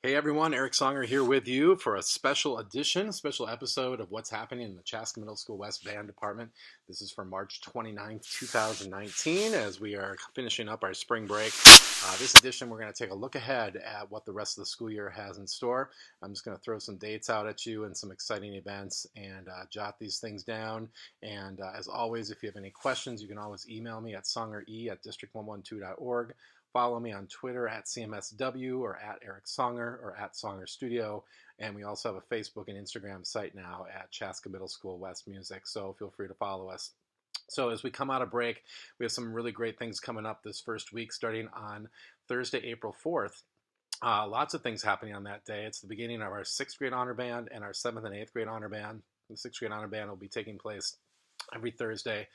Hey everyone, Eric Songer here with you for a special edition, special episode of what's happening in the Chaska Middle School West Band Department. This is for March 29th, 2019, as we are finishing up our spring break. This edition, we're going to take a look ahead at what the rest of the school year has in store. I'm just going to throw some dates out at you and some exciting events and jot these things down. And as always, if you have any questions, you can always email me at songere@district112.org. Follow me on Twitter at CMSW or at Eric Songer or at Songer Studio. And we also have a Facebook and Instagram site now at Chaska Middle School West Music. So feel free to follow us. So as we come out of break, we have some really great things coming up this first week, starting on Thursday, April 4th. Lots of things happening on that day. It's the beginning of our 6th grade honor band and our 7th and 8th grade honor band. The 6th grade honor band will be taking place every Thursday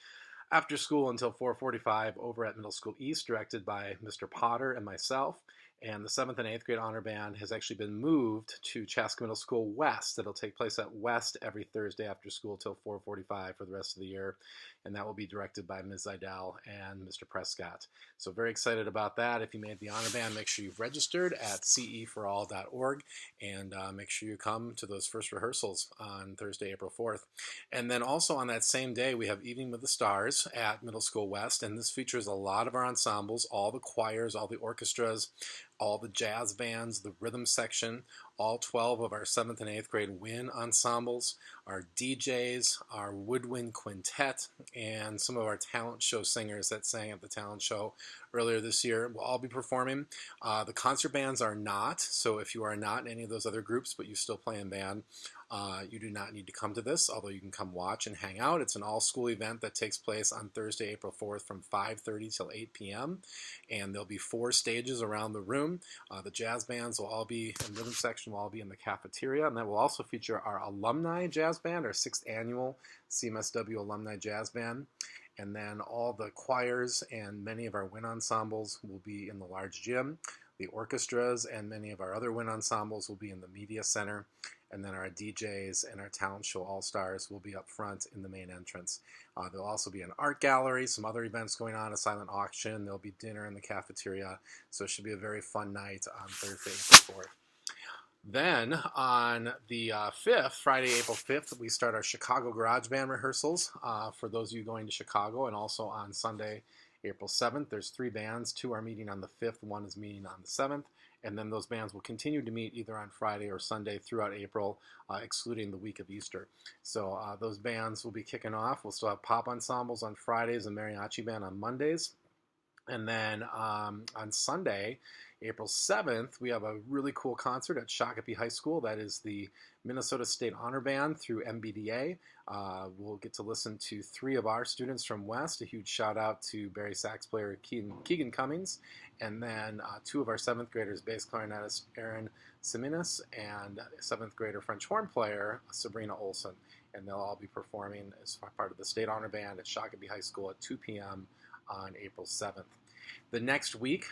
after school until 4:45 over at Middle School East, directed by Mr. Potter and myself. And the 7th and 8th grade honor band has actually been moved to Chaska Middle School West. It'll take place at West every Thursday after school till 4:45 for the rest of the year. And that will be directed by Ms. Zidell and Mr. Prescott. So very excited about that. If you made the honor band, make sure you've registered at ceforall.org and make sure you come to those first rehearsals on Thursday, April 4th. And then also on that same day, we have Evening with the Stars at Middle School West, and this features a lot of our ensembles, all the choirs, all the orchestras, all the jazz bands, the rhythm section, all 12 of our 7th and 8th grade wind ensembles, our DJs, our woodwind quintet, and some of our talent show singers that sang at the talent show earlier this year will all be performing. The concert bands are not, so if you are not in any of those other groups but you still play in band, you do not need to come to this, although you can come watch and hang out. It's an all-school event that takes place on Thursday, April 4th from 5:30 till 8 p.m., and there'll be 4 stages around the room. The jazz bands will all be, and rhythm section will all be in the cafeteria, and that will also feature our alumni jazz band, our 6th annual CMSW alumni jazz band. And then all the choirs and many of our wind ensembles will be in the large gym. The orchestras and many of our other wind ensembles will be in the media center. And then our DJs and our talent show all-stars will be up front in the main entrance. There'll also be an art gallery, some other events going on, a silent auction. There'll be dinner in the cafeteria. So it should be a very fun night on Thursday, April 4th. Then on the 5th, Friday, April 5th, we start our Chicago Garage Band rehearsals for those of you going to Chicago. And also on Sunday, April 7th, there's 3 bands. 2 are meeting on the 5th, 1 is meeting on the 7th. And then those bands will continue to meet either on Friday or Sunday throughout April, excluding the week of Easter. So those bands will be kicking off. We'll still have pop ensembles on Fridays and mariachi band on Mondays. And then on Sunday, April 7th, we have a really cool concert at Shakopee High School. That is the Minnesota State Honor Band through MBDA. We'll get to listen to 3 of our students from West. A huge shout out to Barry sax player Keegan Cummings, and then 2 of our 7th graders, bass clarinetist Aaron Siminis and 7th grader French horn player Sabrina Olson. And they'll all be performing as part of the State Honor Band at Shakopee High School at 2 p.m. on April 7th. The next week,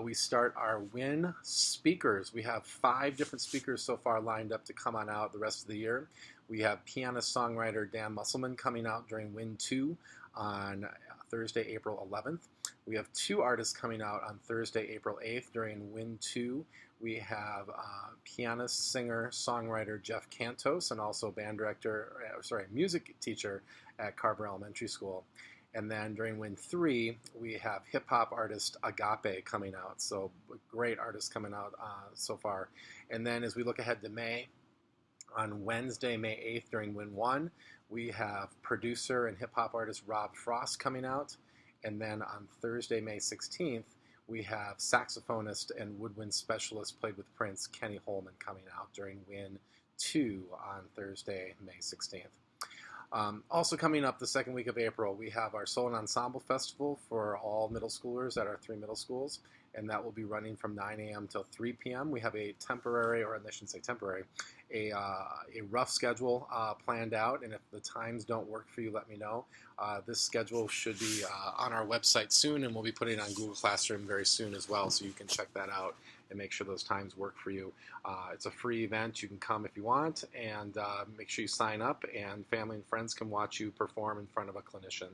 we start our WIN speakers. We have 5 different speakers so far lined up to come on out the rest of the year. We have pianist-songwriter Dan Musselman coming out during WIN 2 on Thursday, April 11th. We have 2 artists coming out on Thursday, April 8th during WIN 2. We have pianist, singer, songwriter Jeff Cantos, and also music teacher at Carver Elementary School. And then during WIN 3, we have hip-hop artist Agape coming out. So great artists coming out so far. And then as we look ahead to May, on Wednesday, May 8th during WIN 1, we have producer and hip-hop artist Rob Frost coming out. And then on Thursday, May 16th, we have saxophonist and woodwind specialist played with Prince, Kenny Holman, coming out during WIN 2 on Thursday, May 16th. Also coming up the second week of April, we have our Soul and Ensemble Festival for all middle schoolers at our 3 middle schools, and that will be running from 9 a.m. till 3 p.m. We have a temporary, or I shouldn't say temporary, a rough schedule planned out, and if the times don't work for you, let me know. This schedule should be on our website soon, and we'll be putting it on Google Classroom very soon as well, so you can check that out and make sure those times work for you. It's a free event. You can come if you want, and make sure you sign up, and family and friends can watch you perform in front of a clinician.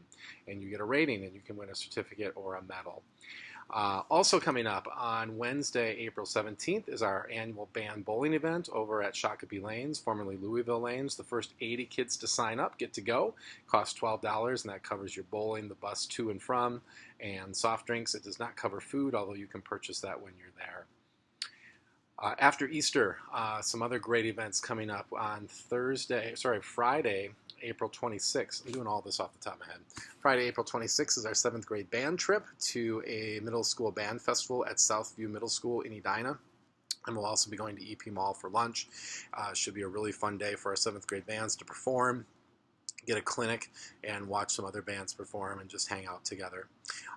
And you get a rating, and you can win a certificate or a medal. Also coming up on Wednesday, April 17th, is our annual band bowling event over at Shakopee Lanes, formerly Louisville Lanes. The first 80 kids to sign up get to go. Costs $12, and that covers your bowling, the bus to and from, and soft drinks. It does not cover food, although you can purchase that when you're there. After Easter, some other great events coming up on Friday, April 26th. I'm doing all this off the top of my head. Friday, April 26th is our 7th grade band trip to a middle school band festival at Southview Middle School in Edina. And we'll also be going to EP Mall for lunch. Should be a really fun day for our 7th grade bands to perform, get a clinic, and watch some other bands perform and just hang out together.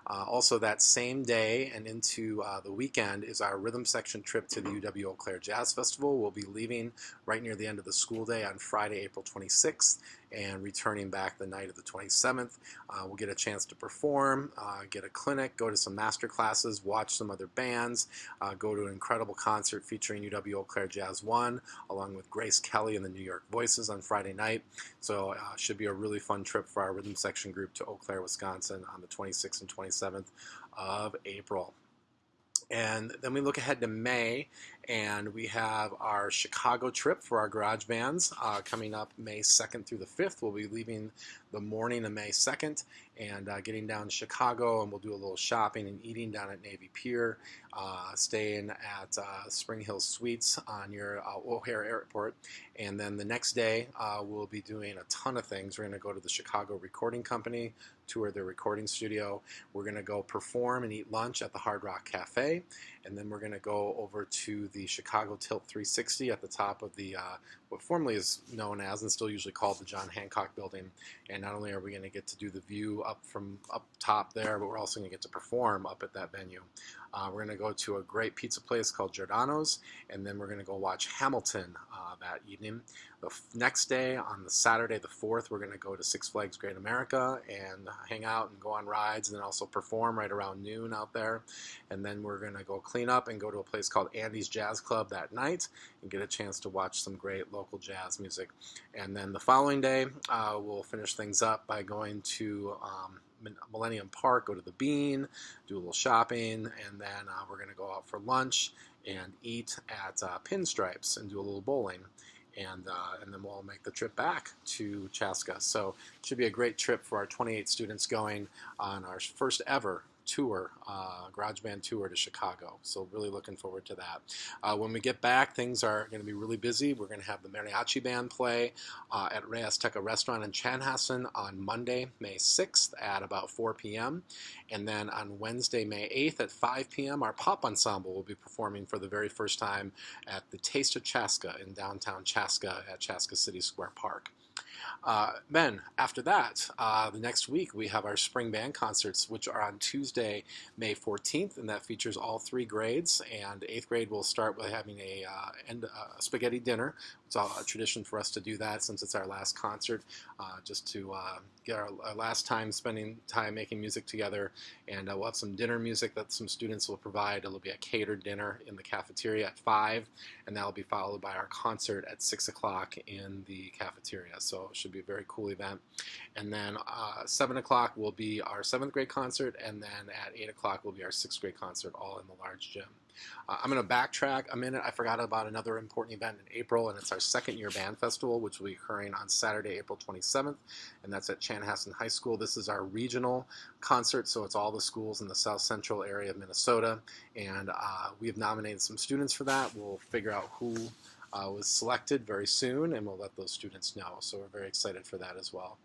Also that same day and into the weekend is our rhythm section trip to the UW Eau Claire Jazz Festival. We'll be leaving right near the end of the school day on Friday, April 26th, and returning back the night of the 27th. We'll get a chance to perform, get a clinic, go to some master classes, watch some other bands, go to an incredible concert featuring UW Eau Claire Jazz 1, along with Grace Kelly and the New York Voices on Friday night. So should be a really fun trip for our rhythm section group to Eau Claire, Wisconsin on the 26th and 27th of April. And then we look ahead to May, and we have our Chicago trip for our garage bands coming up May 2nd through the 5th. We'll be leaving the morning of May 2nd and getting down to Chicago, and we'll do a little shopping and eating down at Navy Pier, staying at Spring Hill Suites near O'Hare Airport. And then the next day, we'll be doing a ton of things. We're going to go to the Chicago Recording Company, tour their recording studio. We're going to go perform and eat lunch at the Hard Rock Cafe, and then we're going to go over to the Chicago Tilt 360 at the top of the what formerly is known as and still usually called the John Hancock Building. And not only are we going to get to do the view up from up top there, but we're also going to get to perform up at that venue. We're going to go to a great pizza place called Giordano's, and then we're going to go watch Hamilton that evening. The next day, on the Saturday the 4th, we're going to go to Six Flags Great America and hang out and go on rides, and then also perform right around noon out there. And then we're going to go clean up and go to a place called Andy's Jazz Club that night and get a chance to watch some great local jazz music. And then the following day, we'll finish things up by going to Millennium Park, go to the Bean, do a little shopping, and then we're going to go out for lunch and eat at Pinstripes and do a little bowling. And then we'll make the trip back to Chaska. So it should be a great trip for our 28 students going on our first ever tour, garage band tour to Chicago. So really looking forward to that. When we get back, things are going to be really busy. We're going to have the mariachi band play at Rey Azteca Restaurant in Chanhassen on Monday, May 6th at about 4 p.m. And then on Wednesday, May 8th at 5 p.m., our pop ensemble will be performing for the very first time at the Taste of Chaska in downtown Chaska at Chaska City Square Park. Then, after that, the next week, we have our spring band concerts, which are on Tuesday, May 14th, and that features all 3 grades. And 8th grade will start with having a spaghetti dinner. It's a tradition for us to do that since it's our last concert, just to get our last time spending time making music together. And we'll have some dinner music that some students will provide. It'll be a catered dinner in the cafeteria at 5, and that'll be followed by our concert at 6 o'clock in the cafeteria. So it should be a very cool event. And then 7 o'clock will be our 7th grade concert, and then at 8 o'clock will be our 6th grade concert, all in the large gym. I'm going to backtrack a minute. I forgot about another important event in April, and it's our 2nd year band festival, which will be occurring on Saturday, April 27th, and that's at Chanhassen High School. This is our regional concert, so it's all the schools in the south central area of Minnesota, and we have nominated some students for that. We'll figure out who was selected very soon, and we'll let those students know. So we're very excited for that as well.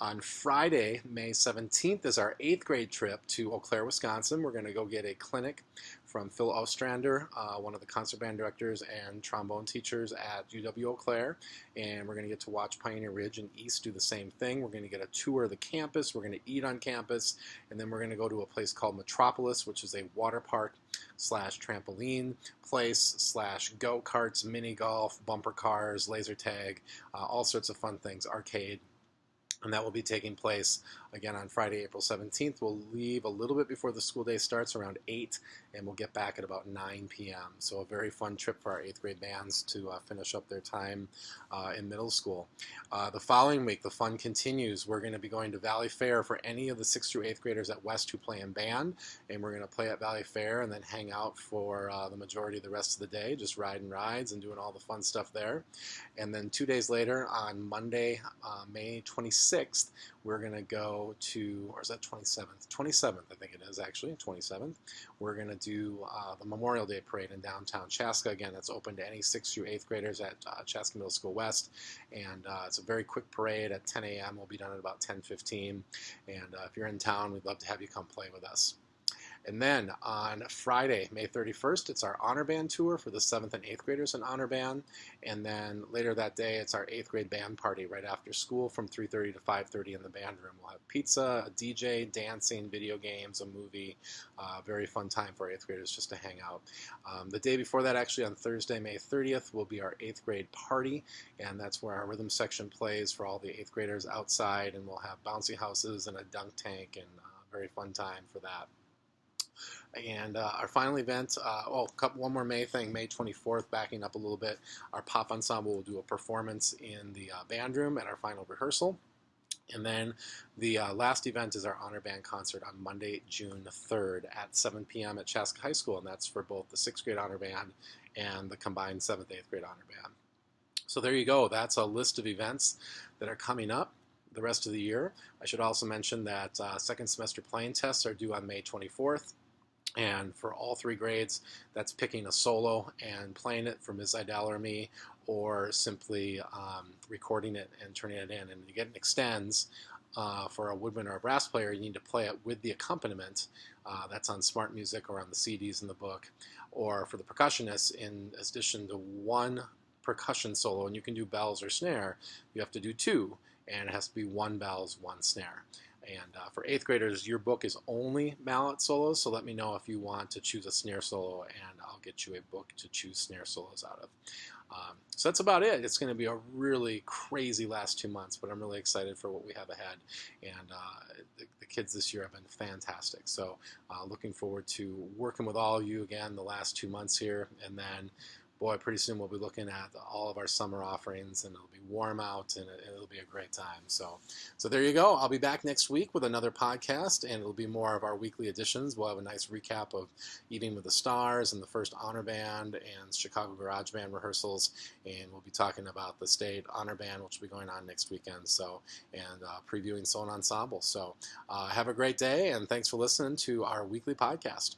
On Friday, May 17th, is our 8th grade trip to Eau Claire, Wisconsin. We're going to go get a clinic from Phil Ostrander, one of the concert band directors and trombone teachers at UW Eau Claire, and we're going to get to watch Pioneer Ridge and East do the same thing. We're going to get a tour of the campus, we're going to eat on campus, and then we're going to go to a place called Metropolis, which is a water park / trampoline place / go-karts, mini golf, bumper cars, laser tag, all sorts of fun things, arcade. And that will be taking place again on Friday, April 17th. We'll leave a little bit before the school day starts, around 8, and we'll get back at about 9 p.m. So a very fun trip for our 8th grade bands to finish up their time in middle school. The following week, the fun continues. We're going to be going to Valley Fair for any of the 6th through 8th graders at West who play in band, and we're going to play at Valley Fair and then hang out for the majority of the rest of the day, just riding rides and doing all the fun stuff there. And then 2 days later, on Monday, May 26th, we're going to go to, or is that 27th? 27th, I think it is actually, 27th. We're going to do the Memorial Day Parade in downtown Chaska. Again, that's open to any 6th through 8th graders at Chaska Middle School West. And it's a very quick parade at 10 a.m. We'll be done at about 10:15. And if you're in town, we'd love to have you come play with us. And then on Friday, May 31st, it's our Honor Band tour for the 7th and 8th graders in Honor Band. And then later that day, it's our 8th grade band party right after school from 3:30 to 5:30 in the band room. We'll have pizza, a DJ, dancing, video games, a movie. Very fun time for our 8th graders just to hang out. The day before that, actually on Thursday, May 30th, will be our 8th grade party. And that's where our rhythm section plays for all the 8th graders outside. And we'll have bouncy houses and a dunk tank, and a very fun time for that. And our final event, one more May thing, May 24th, backing up a little bit, our pop ensemble will do a performance in the band room at our final rehearsal. And then the last event is our Honor Band concert on Monday, June 3rd at 7 p.m. at Chaska High School, and that's for both the 6th grade Honor Band and the combined 7th, 8th grade Honor Band. So there you go. That's a list of events that are coming up the rest of the year. I should also mention that second semester playing tests are due on May 24th. And for all 3 grades, that's picking a solo and playing it for Ms. Idell or me, or simply recording it and turning it in. And you get an extends for a woodwind or a brass player, you need to play it with the accompaniment. That's on Smart Music or on the CDs in the book. Or for the percussionists, in addition to 1 percussion solo, and you can do bells or snare, you have to do 2, and it has to be 1 bells, 1 snare. And for 8th graders, your book is only mallet solos, so let me know if you want to choose a snare solo, and I'll get you a book to choose snare solos out of. So that's about it. It's going to be a really crazy last 2 months, but I'm really excited for what we have ahead. And the kids this year have been fantastic. So looking forward to working with all of you again the last 2 months here, and then boy, pretty soon we'll be looking at all of our summer offerings, and it'll be warm out, and it'll be a great time. So there you go. I'll be back next week with another podcast, and it'll be more of our weekly editions. We'll have a nice recap of Eating with the Stars and the first Honor Band and Chicago Garage Band rehearsals, and we'll be talking about the State Honor Band, which will be going on next weekend, and previewing Solo Ensemble. So have a great day, and thanks for listening to our weekly podcast.